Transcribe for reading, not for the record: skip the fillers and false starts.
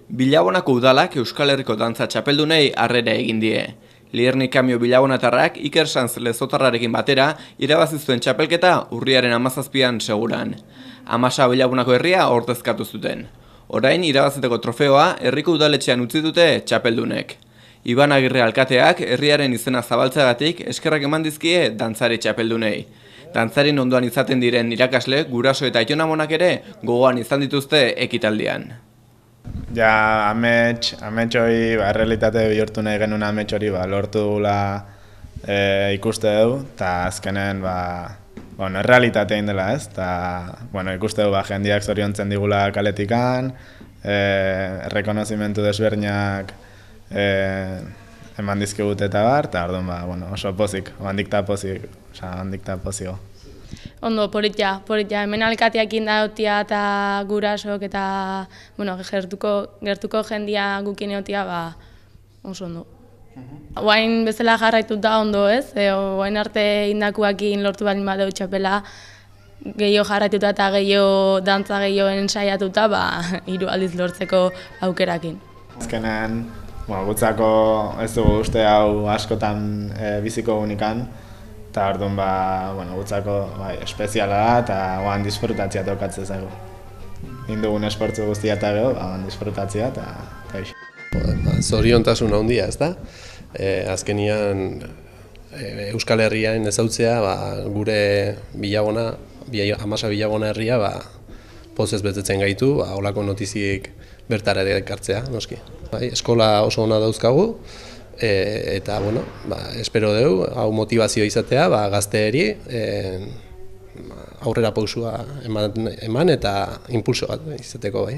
Bilabonako udalak Euskal Herriko dantza txapeldunei harrera egin die. Liernik Kamio bilabonatarrak Iker Sanz lezotarrarekin batera irabazi zuen txapelketa urriaren 17an seguran. Amasa bilabonako herria ordezkatu zuten. Orain irabaziteko trofeoa herriko udaletxean utzi dute txapeldunek. Iban Agirre alkateak herriaren izena zabaltzeagatik eskerrak eman dizkie dantzari txapeldunei. Dantzarin ondoan izaten diren irakasle, guraso eta aitonamonak ere gogoan izan dituzte ekitaldian. Ja, amets hori, errealitate bihurtu nahi genuen amets hori lortu dugula ikuste dugu, eta azkenen errealitate egin dela ez, eta ikuste dugu jendeak zoriontzen digula kaletikan, errekonozimentu desberdinak eman dizkigut eta eta orduan oso pozik, handik ta pozigo. Ondo, politia, hemen alkateak indautia eta gurasok eta gertuko jendia gukin egotia, oso ondo. Oain bezala jarraitut da ondo ez, oain arte indakuakin lortu balin badeu txapela, gehiago jarraituta eta gehiago dantza gehiago ensaiatuta, 3 aldiz lortzeko aukerakin. Azkenean, gutzako ez dugu uste hau askotan biziko unikan, eta orduan gutzako espeziala da eta oan disfrutatzea tokatzen zaigu. Indugun esportzu guztia eta gero, disfrutatzea eta eixo. Zoriontasun handia, ez da? Azkenian Euskal Herrian ezautzea gure bilabona, Amasa bilabona herria pozez betetzen gaitu, holako notiziek bertara ekartzea, noski. Eskola oso ona dauzkagu, eta espero dugu hau motivazio izatea gazteeri aurrera pausua eman eta impulso bat izateko.